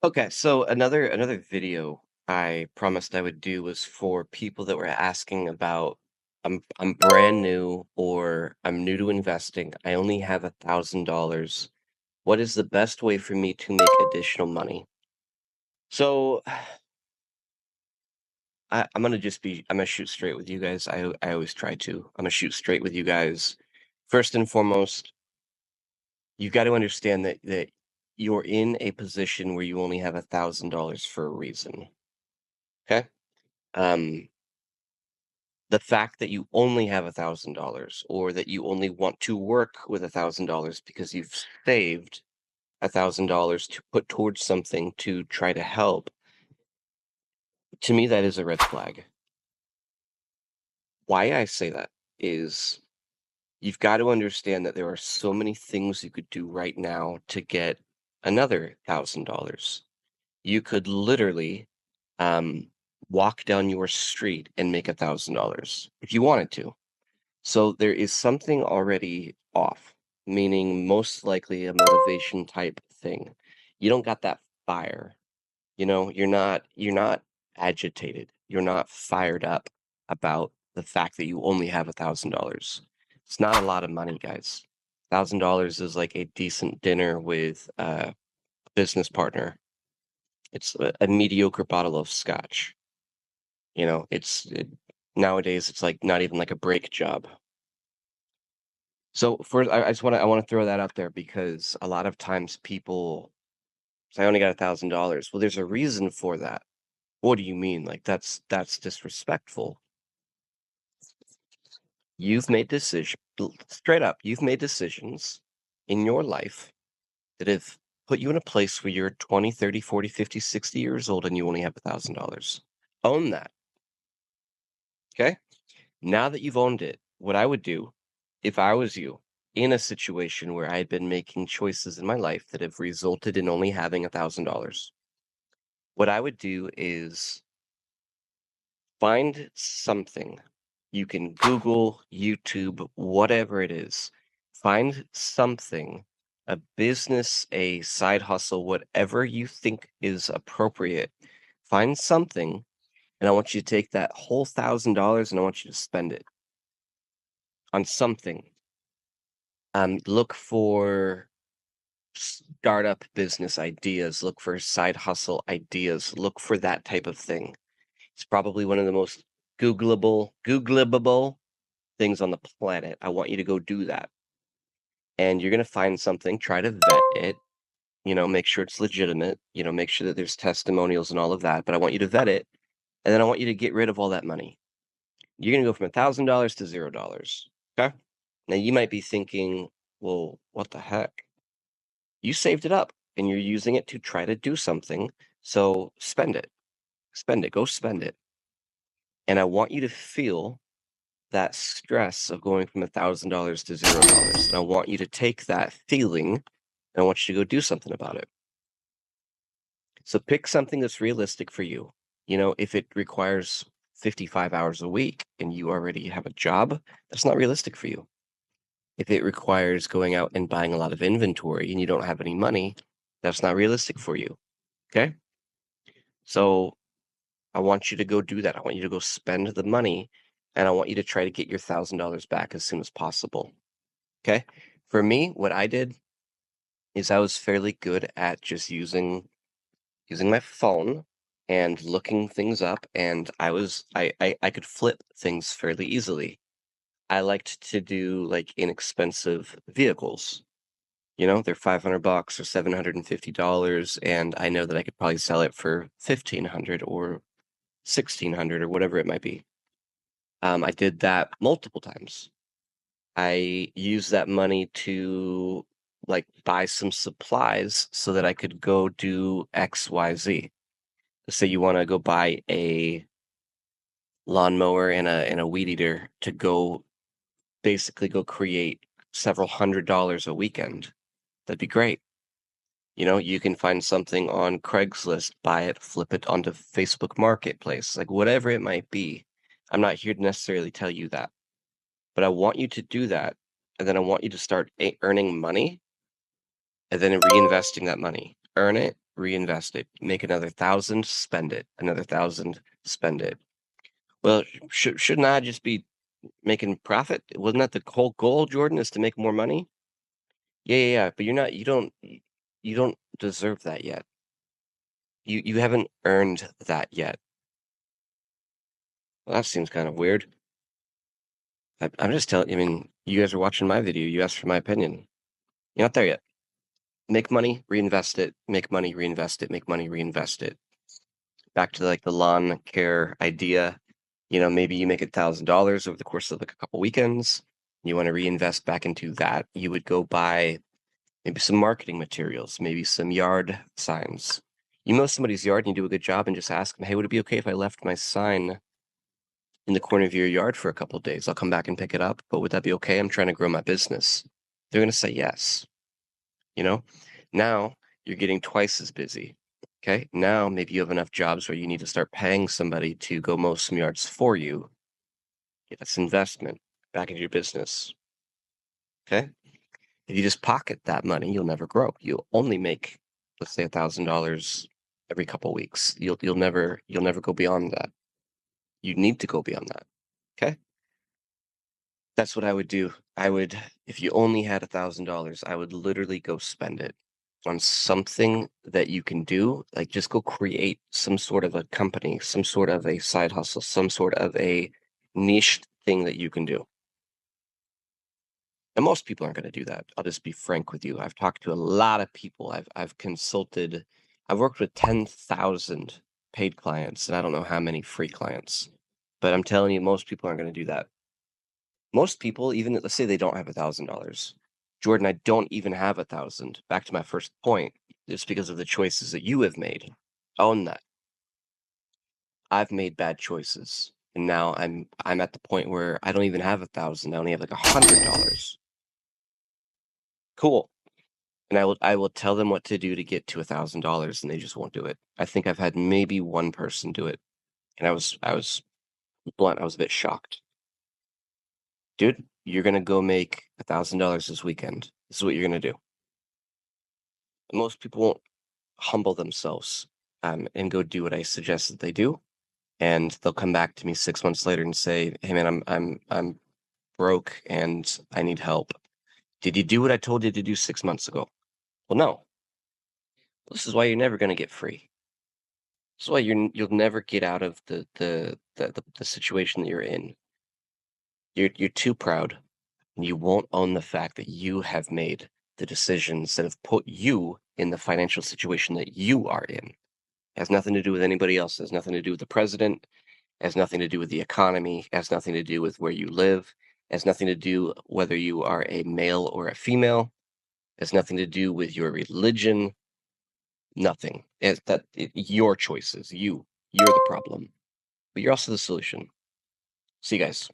Okay, so another video I promised I would do was for people that were asking about I'm brand new or I'm new to investing. I only have $1,000. What is the best way for me to make additional money? So I'm gonna shoot straight with you guys. I always try to. I'm gonna shoot straight with you guys. First and foremost, you got to understand that you're in a position where you only have $1,000 for a reason. Okay. Um, the fact that you only have $1,000 or that you only want to work with $1,000 because you've saved $1,000 to put towards something to try to help, to me, that is a red flag. Why I say that is you've got to understand that there are so many things you could do right now to get another $1,000. You could literally um, walk down your street and make $1,000 if you wanted to. So there is something already off, meaning most likely a motivation type thing. You don't got that fire. You're not agitated. You're not fired up about the fact that you only have $1,000. It's not a lot of money, guys. $1,000 is like a decent dinner with a business partner. It's a mediocre bottle of scotch. Nowadays it's like not even like a break job. So first, I want to throw that out there because a lot of times people say, I only got $1,000. Well, there's a reason for that. What do you mean? Like that's disrespectful. You've made decisions straight up. You've made decisions in your life that have put you in a place where you're 20, 30, 40, 50, 60 years old and you only have $1,000. Own that. Okay. Now that you've owned it, what I would do if I was you in a situation where I had been making choices in my life that have resulted in only having $1,000, what I would do is find something. You can Google, YouTube, whatever it is. Find something, a business, a side hustle, whatever you think is appropriate. Find something, and I want you to take that whole $1,000 and I want you to spend it on something. Look for startup business ideas, look for side hustle ideas, look for that type of thing. It's probably one of the most Googleable things on the planet. I want you to go do that. And you're gonna find something, try to vet it, make sure it's legitimate, make sure that there's testimonials and all of that, but I want you to vet it, and then I want you to get rid of all that money. You're gonna go from $1,000 to $0. Okay? Now you might be thinking, well, what the heck? You saved it up and you're using it to try to do something. So spend it. Spend it. Go spend it. And I want you to feel that stress of going from $1,000 to $0. And I want you to take that feeling and I want you to go do something about it. So pick something that's realistic for you. If it requires 55 hours a week and you already have a job, that's not realistic for you. If it requires going out and buying a lot of inventory and you don't have any money, that's not realistic for you. Okay? So I want you to go do that. I want you to go spend the money and I want you to try to get your $1,000 back as soon as possible. Okay? For me, what I did is I was fairly good at just using my phone and looking things up, and I could flip things fairly easily. I liked to do like inexpensive vehicles. They're 500 bucks or $750, and I know that I could probably sell it for 1,500 or 1,600 or whatever it might be. I did that multiple times. I used that money to like buy some supplies so that I could go do XYZ. Say you want to go buy a lawnmower and a weed eater to go basically go create several $100s a weekend. That'd be great. You can find something on Craigslist, buy it, flip it onto Facebook Marketplace, like whatever it might be. I'm not here to necessarily tell you that, but I want you to do that. And then I want you to start earning money and then reinvesting that money. Earn it, reinvest it. Make another 1,000, spend it. Another 1,000, spend it. Well, shouldn't I just be making profit? Wasn't that the whole goal, Jordan, is to make more money? Yeah, yeah, yeah. But you don't deserve that yet. You haven't earned that yet. Well, that seems kind of weird. I'm just telling you, I mean, you guys are watching my video. You asked for my opinion. You're not there yet. Make money, reinvest it. Make money, reinvest it. Make money, reinvest it. Back to like the lawn care idea. Maybe you make $1,000 over the course of like a couple weekends. You want to reinvest back into that. You would go buy maybe some marketing materials, maybe some yard signs. You mow somebody's yard and you do a good job and just ask them, hey, would it be okay if I left my sign in the corner of your yard for a couple of days? I'll come back and pick it up, but would that be okay? I'm trying to grow my business. They're going to say yes. You know, now you're getting twice as busy. Okay. Now maybe you have enough jobs where you need to start paying somebody to go mow some yards for you. Yeah, that's investment back into your business. Okay. If you just pocket that money, you'll never grow. You'll only make, let's say, $1,000 every couple weeks. You'll never go beyond that. You need to go beyond that. Okay. That's what I would do. If you only had $1,000, I would literally go spend it on something that you can do. Like just go create some sort of a company, some sort of a side hustle, some sort of a niche thing that you can do. And most people aren't going to do that. I'll just be frank with you. I've talked to a lot of people. I've consulted. I've worked with 10,000 paid clients, and I don't know how many free clients. But I'm telling you, most people aren't going to do that. Most people, even let's say they don't have $1,000. Jordan, I don't even have 1,000. Back to my first point, it's because of the choices that you have made. Own that. I've made bad choices, and now I'm at the point where I don't even have 1,000. I only have like $100. Cool. And I will tell them what to do to get to $1,000, and they just won't do it. I think I've had maybe one person do it, and I was blunt. I was a bit shocked. Dude, you're gonna go make $1,000 this weekend. This is what you're gonna do. Most people won't humble themselves and go do what I suggest that they do, and they'll come back to me 6 months later and say, "Hey man, I'm broke and I need help. Did you do what I told you to do 6 months ago?" Well, no. This is why you're never gonna get free. This is why you'll never get out of the situation that you're in. You're too proud, and you won't own the fact that you have made the decisions that have put you in the financial situation that you are in. It has nothing to do with anybody else. It has nothing to do with the president. It has nothing to do with the economy. It has nothing to do with where you live. It has nothing to do whether you are a male or a female. It has nothing to do with your religion. Nothing. Your choices. You're the problem, but you're also the solution. See you guys.